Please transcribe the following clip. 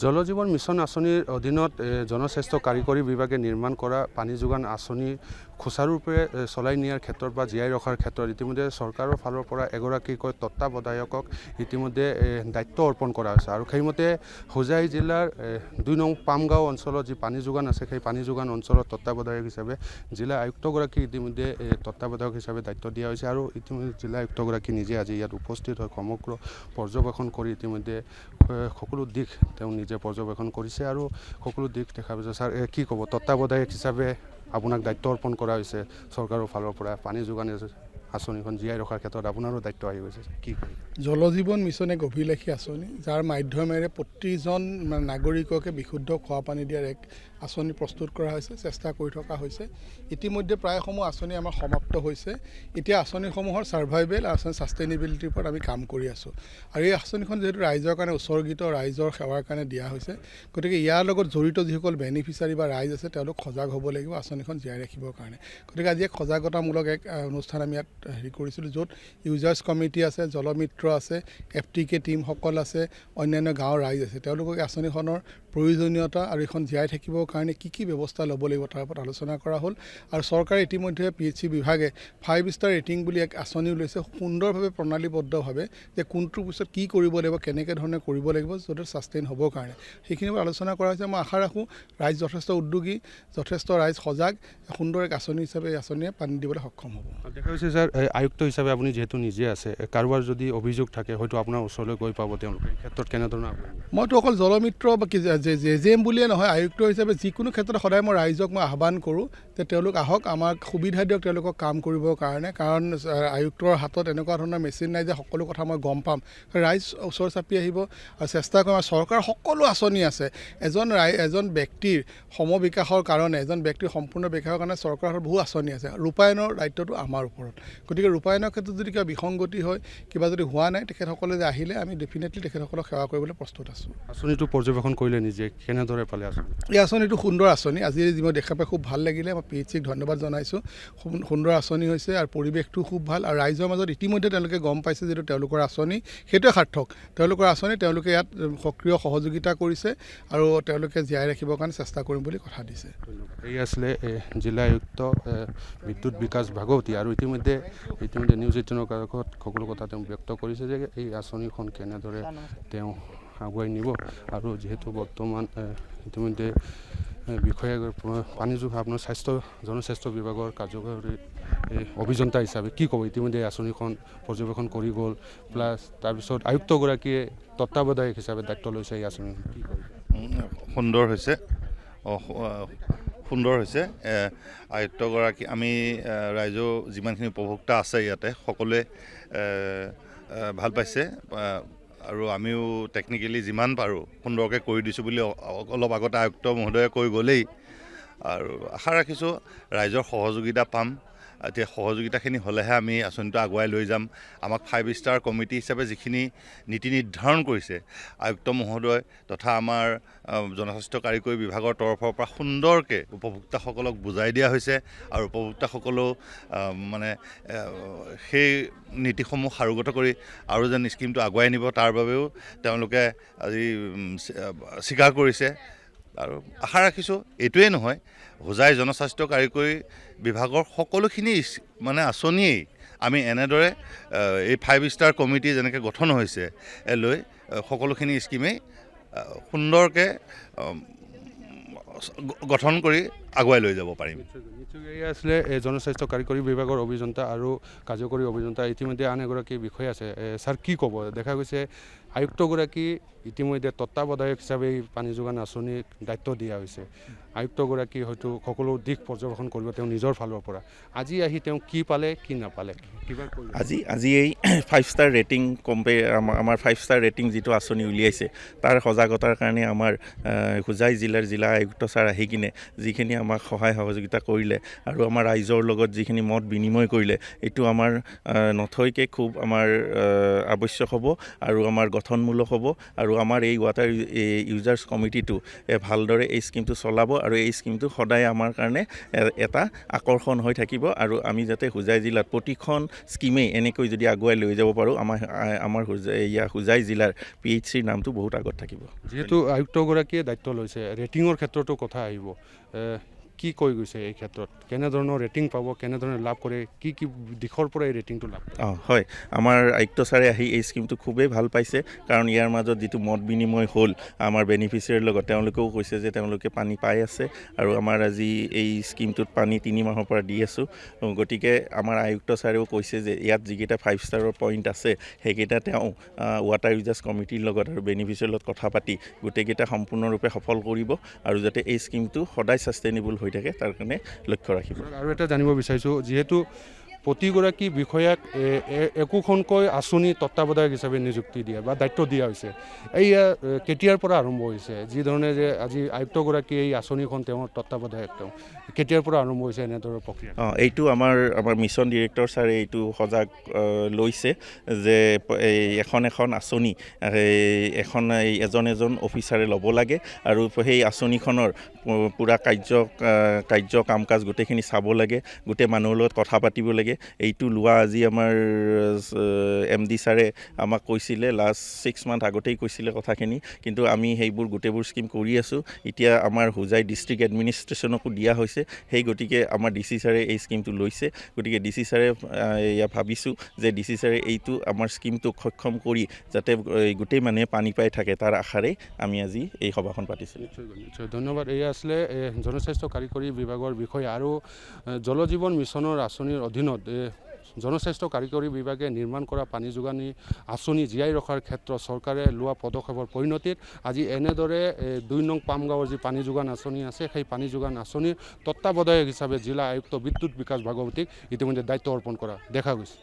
জল জীৱন মিছন আঁচনিৰ অধীনত জনস্বাস্থ্য কাৰিকৰী বিভাগে নিৰ্মাণ কৰা পানী যোগান আঁচনি সুচাৰুৰূপে চলাই নিয়াৰ ক্ষেত্ৰত বা জীয়াই ৰখাৰ ক্ষেত্ৰত ইতিমধ্যে চৰকাৰৰ ফালৰ পৰা এগৰাকীকৈ তত্ত্বাৱধায়কক ইতিমধ্যে দায়িত্ব অৰ্পণ কৰা হৈছে আৰু সেইমতে হোজাই জিলাৰ ২ নং পামগাঁও অঞ্চলত যি পানী যোগান আছে সেই পানী যোগান অঞ্চলত তত্ত্বাৱধায়ক হিচাপে জিলা আয়ুক্তগৰাকী ইতিমধ্যে তত্ত্বাৱধায়ক হিচাপে দায়িত্ব দিয়া হৈছে আৰু ইতিমধ্যে জিলা আয়ুক্তগৰাকী নিজে আজি ইয়াত উপস্থিত হৈ সমগ্ৰ পৰ্যবেক্ষণ কৰি ইতিমধ্যে সকলো দিশ তেওঁ নিজে পৰ্যবেক্ষণ কৰিছে আৰু সকলো দিশ দেখা পাইছে। ছাৰ কি ক'ব, তত্ত্বাৱধায়ক হিচাপে আপোনাক দায়িত্ব অৰ্পণ কৰা হৈছে চৰকাৰৰ ফালৰ পৰা পানী যোগান আঁচনিখন জীয়াই ৰখাৰ ক্ষেত্ৰত আপোনাৰো দায়িত্ব আহি গৈছে, কি কৰিব? জল জীৱন মিছন এক অভিলাষী আঁচনি, যাৰ মাধ্যমেৰে প্ৰতিজন নাগৰিককে বিশুদ্ধ খোৱা পানী দিয়াৰ এক আঁচনি প্ৰস্তুত কৰা হৈছে, চেষ্টা কৰি থকা হৈছে। ইতিমধ্যে প্ৰায়সমূহ আঁচনি আমাৰ সমাপ্ত হৈছে। এতিয়া আঁচনিসমূহৰ ছাৰ্ভাইভেল আৰু ছাষ্টেইনেবিলিটিৰ ওপৰত আমি কাম কৰি আছোঁ আৰু এই আঁচনিখন যিহেতু ৰাইজৰ কাৰণে উৎসৰ্গিত, ৰাইজৰ সেৱাৰ কাৰণে দিয়া হৈছে, গতিকে ইয়াৰ লগত জড়িত যিসকল বেনিফিচিয়াৰী বা ৰাইজ আছে তেওঁলোক সজাগ হ'ব লাগিব আঁচনিখন জীয়াই ৰাখিবৰ কাৰণে। গতিকে আজি এক সজাগতামূলক এক অনুষ্ঠান আমি ইয়াত কৰিছিলোঁ, য'ত ইউজাৰ্ছ কমিটি আছে, জলমিত্ৰ আছে, FTK টীমসকল আছে, অন্যান্য গাঁৱৰ ৰাইজ আছে। তেওঁলোকক আঁচনিখনৰ প্ৰয়োজনীয়তা আৰু এইখন জীয়াই থাকিবৰ কাৰণে কি ব্যৱস্থা ল'ব লাগিব তাৰ ওপৰত আলোচনা কৰা হ'ল আৰু চৰকাৰে ইতিমধ্যে PHC বিভাগে 5 ষ্টাৰ ৰেটিং বুলি এক আঁচনি উলিয়াইছে, সুন্দৰভাৱে প্ৰণালীবদ্ধভাৱে যে কোনটোৰ পিছত কি কৰিব লাগিব, কেনেকৈ ধৰণে কৰিব লাগিব যাতে ছাষ্টেইন হ'বৰ কাৰণে সেইখিনিৰ আলোচনা কৰা হৈছে। মই আশা ৰাখোঁ ৰাইজ যথেষ্ট উদ্যোগী, যথেষ্ট ৰাইজ সজাগ, সুন্দৰ এক আঁচনি হিচাপে এই আঁচনিয়ে পানী দিবলৈ সক্ষম হ'ব। দেখা হৈছে ছাৰ, আয়ুক্ত হিচাপে আপুনি যিহেতু নিজে আছে, কাৰোবাৰ যদি অভিযোগ থাকে হয়তো আপোনাৰ ওচৰলৈ গৈ পাব, তেওঁলোকে এই ক্ষেত্ৰত কেনেধৰণৰ মইতো অকল জলমিত্ৰ বা JM বুলিয়ে নহয়, আয়ুক্ত হিচাপে যিকোনো ক্ষেত্ৰত সদায় মই ৰাইজক মই আহ্বান কৰোঁ যে তেওঁলোক আহক, আমাক সুবিধা দিয়ক তেওঁলোকক কাম কৰিবৰ কাৰণে, কাৰণ আয়ুক্তৰ হাতত এনেকুৱা ধৰণৰ মেচিন নাই যে সকলো কথা মই গম পাম। ৰাইজ ওচৰ চাপি আহিব আৰু চেষ্টা কৰিম। চৰকাৰৰ সকলো আঁচনি আছে, এজন ব্যক্তিৰ সমবিকাশৰ কাৰণে, এজন ব্যক্তিৰ সম্পূৰ্ণ বিকাশৰ কাৰণে চৰকাৰৰ বহু আঁচনি আছে। ৰূপায়ণৰ দায়িত্বটো আমাৰ ওপৰত। গতিকে ৰূপায়ণৰ ক্ষেত্ৰত যদি কিবা বিসংগতি হয়, কিবা যদি হোৱা নাই, তেখেতসকলে যে আহিলে আমি ডেফিনেটলি তেখেতসকলক সেৱা কৰিবলৈ প্ৰস্তুত আছোঁ। আঁচনিটো পৰ্যবেক্ষণ কৰিলে নিজে কেনেদৰে পালে আঁচনি? এই আঁচনিটো সুন্দৰ আঁচনি, আজি মই দেখা পাই খুব ভাল লাগিলে। মই PHCক ধন্যবাদ জনাইছোঁ। সুন্দৰ আঁচনি হৈছে আৰু পৰিৱেশটো খুব ভাল আৰু ৰাইজৰ মাজত ইতিমধ্যে তেওঁলোকে গম পাইছে যিটো তেওঁলোকৰ আঁচনি সেইটোৱে সাৰ্থক। তেওঁলোকৰ আঁচনি তেওঁলোকে ইয়াত সক্ৰিয় সহযোগিতা কৰিছে আৰু তেওঁলোকে জীয়াই ৰাখিবৰ কাৰণে চেষ্টা কৰিম বুলি কথা দিছে। এই আছিলে জিলা আয়ুক্ত বিদ্যুৎ বিকাশ ভাগৱতী আৰু ইতিমধ্যে নিউজ 18ৰ কাষত সকলো কথা তেওঁ ব্যক্ত কৰিছে যে এই আঁচনিখন কেনেদৰে তেওঁ আগুৱাই নিব আৰু যিহেতু বৰ্তমান ইতিমধ্যে বিষয়া পানী যোগান আপোনাৰ জনস্বাস্থ্য বিভাগৰ কাৰ্যকৰী অভিযন্তা হিচাপে কি ক'ব? ইতিমধ্যে আঁচনিখন পৰ্যবেক্ষণ কৰি গ'ল, প্লাছ তাৰপিছত আয়ুক্তগৰাকীয়ে তত্ত্বাৱধায়ক হিচাপে দায়িত্ব লৈছে এই আঁচনি। সুন্দৰ হৈছে আয়ুক্তগৰাকী। আমি ৰাইজৰ যিমানখিনি উপভোক্তা আছে ইয়াতে সকলোৱে ভাল পাইছে আৰু আমিও টেকনিকেলি যিমান পাৰোঁ সুন্দৰকৈ কৰি দিছোঁ বুলি অলপ আগতে আয়ুক্ত মহোদয়ে কৈ গ'লেই আৰু আশা ৰাখিছোঁ ৰাইজৰ সহযোগিতা পাম। এতিয়া সহযোগিতাখিনি হ'লেহে আমি আঁচনিটো আগুৱাই লৈ যাম। আমাক 5 ষ্টাৰ কমিটি হিচাপে যিখিনি নীতি নিৰ্ধাৰণ কৰিছে আয়ুক্ত মহোদয় তথা আমাৰ জনস্বাস্থ্য কাৰিকৰী বিভাগৰ তৰফৰ পৰা সুন্দৰকৈ উপভোক্তাসকলক বুজাই দিয়া হৈছে আৰু উপভোক্তাসকলেও মানে সেই নীতিসমূহ সাৰোগত কৰি আৰু যেন স্কিমটো আগুৱাই নিব তাৰ বাবেও তেওঁলোকে আজি স্বীকাৰ কৰিছে আৰু আশা ৰাখিছোঁ এইটোৱেই নহয়, হোজাই জনস্বাস্থ্য কাৰিকৰী বিভাগৰ সকলোখিনি মানে আঁচনিয়েই আমি এনেদৰে এই 5 ষ্টাৰ কমিটি যেনেকৈ গঠন হৈছে লৈ সকলোখিনি স্কিমেই সুন্দৰকৈ গঠন কৰি আগুৱাই লৈ যাব পাৰিম। এই আছিলে জনস্বাস্থ্য কাৰিকৰী বিভাগৰ অভিযন্তা আৰু কাৰ্যকৰী অভিযন্তা। ইতিমধ্যে আন এগৰাকী বিষয়া আছে। ছাৰ কি ক'ব? দেখা গৈছে আয়ুক্তগৰাকী ইতিমধ্যে তত্ত্বাৱধায়ক হিচাপে এই পানী যোগান আঁচনিক দায়িত্ব দিয়া হৈছে। আয়ুক্তগৰাকী হয়তো সকলো দিশ পৰ্যবেক্ষণ কৰিব তেওঁ নিজৰ ফালৰ পৰা। আজি আহি তেওঁ কি পালে কি নাপালে কিবা আজি এই 5 ষ্টাৰ ৰেটিং আমাৰ 5 ষ্টাৰ ৰেটিং যিটো আঁচনি উলিয়াইছে তাৰ সজাগতাৰ কাৰণে আমাৰ হোজাই জিলাৰ জিলা আয়ুক্ত ছাৰ আহি কিনে যিখিনি আমাক সহায় সহযোগিতা কৰিলে আৰু আমাৰ ৰাইজৰ লগত যিখিনি মত বিনিময় কৰিলে এইটো আমাৰ নথৈকৈ খুব আমাৰ আৱশ্যক হ'ব আৰু আমাৰ গঠনমূলক হ'ব আৰু আমাৰ এই ৱাটাৰ ইউজাৰ্ছ কমিটিটো ভালদৰে এই স্কিমটো চলাব আৰু এই স্কিমটো সদায় আমাৰ কাৰণে এটা আকৰ্ষণ হৈ থাকিব আৰু আমি যাতে হোজাই জিলাত প্ৰতিখন স্কিমেই এনেকৈ যদি আগুৱাই লৈ যাব পাৰোঁ আমাৰ হোজাই জিলাৰ PHCৰ নামটো বহুত আগত থাকিব। যিহেতু আয়ুক্তগৰাকীয়ে দায়িত্ব লৈছে, ৰেটিঙৰ ক্ষেত্ৰতো কথা আহিব, কি কৈ গৈছে এই ক্ষেত্ৰত, কেনেধৰণৰ ৰেটিং পাব, কেনেধৰণে লাভ কৰে, কি কি দিশৰ পৰা এই ৰেটিংটো লাভ কৰে? হয়, আমাৰ আয়ুক্ত ছাৰে আহি এই স্কিমটো খুবেই ভাল পাইছে, কাৰণ ইয়াৰ মাজত যিটো মত বিনিময় হ'ল আমাৰ বেনিফিচিয়াৰীৰ লগত, তেওঁলোকেও কৈছে যে তেওঁলোকে পানী পাই আছে আৰু আমাৰ আজি এই স্কিমটোত পানী 3 মাহৰ পৰা দি আছোঁ। গতিকে আমাৰ আয়ুক্ত ছাৰেও কৈছে যে ইয়াত যিকেইটা 5 ষ্টাৰৰ পইণ্ট আছে সেইকেইটা তেওঁ ৱাটাৰ ইউজাৰ্ছ কমিটিৰ লগত আৰু বেনিফিচিয়াৰীৰ লগত কথা পাতি গোটেইকেইটা সম্পূৰ্ণৰূপে সফল কৰিব আৰু যাতে এই স্কিমটো সদায় ছাষ্টেইনেবল হৈ থাকে তাৰ কাৰণে লক্ষ্য ৰাখিব। আৰু এটা জানিব বিচাৰিছোঁ, যিহেতু প্ৰতিগৰাকী বিষয়াক একোখনকৈ আঁচনি তত্ত্বাৱধায়ক হিচাপে নিযুক্তি দিয়া বা দায়িত্ব দিয়া হৈছে, এয়া কেতিয়াৰ পৰা আৰম্ভ হৈছে? যিধৰণে যে আজি আয়ুক্তগৰাকীয়ে এই আঁচনিখন তেওঁৰ তত্ত্বাৱধায়ক, তেওঁ কেতিয়াৰ পৰা আৰম্ভ হৈছে এনেধৰণৰ প্ৰক্ৰিয়া? এইটো আমাৰ মিছন ডিৰেক্টৰ ছাৰে এইটো সজাগ লৈছে যে এখন আঁচনি এজন অফিচাৰে ল'ব লাগে আৰু সেই আঁচনিখনৰ পূৰা কাৰ্য কাম কাজ গোটেইখিনি চাব লাগে, গোটেই মানুহৰ লগত কথা পাতিব লাগে। এইটো লোৱা আজি আমাৰ MD ছাৰে আমাক কৈছিলে, লাষ্ট 6 মান্থ আগতেই কৈছিলে কথাখিনি, কিন্তু আমি সেইবোৰ গোটেইবোৰ স্কিম কৰি আছোঁ। এতিয়া আমাৰ হোজাই ডিষ্ট্ৰিক্ট এডমিনিষ্ট্ৰেশ্যনকো দিয়া হৈছে, সেই গতিকে আমাৰ DC ছাৰে এই স্কিমটো লৈছে। গতিকে DC ছাৰে ভাবিছোঁ যে DC ছাৰে এইটো আমাৰ স্কিমটোক সক্ষম কৰি যাতে গোটেই মানুহে পানী পাই থাকে তাৰ আশাৰেই আমি আজি এই সভাখন পাতিছোঁ। নিশ্চয় ধন্যবাদ। এয়া আছিলে জনস্বাস্থ্য কাৰিকৰী বিভাগৰ বিষয়া আৰু জল জীৱন মিছনৰ আঁচনিৰ অধীনত জনস্বাস্থ্য কাৰিকৰী বিভাগে নিৰ্মাণ কৰা পানী যোগানী আঁচনি জীয়াই ৰখাৰ ক্ষেত্ৰত চৰকাৰে লোৱা পদক্ষেপৰ পৰিণতিত আজি এনেদৰে 2 নং পামগাঁৱৰ যি পানী যোগান আঁচনি আছে, সেই পানী যোগান আঁচনিৰ তত্ত্বাৱধায়ক হিচাপে জিলা আয়ুক্ত বিদ্যুৎ বিকাশ ভাগৱতীক ইতিমধ্যে দায়িত্ব অৰ্পণ কৰা দেখা গৈছে।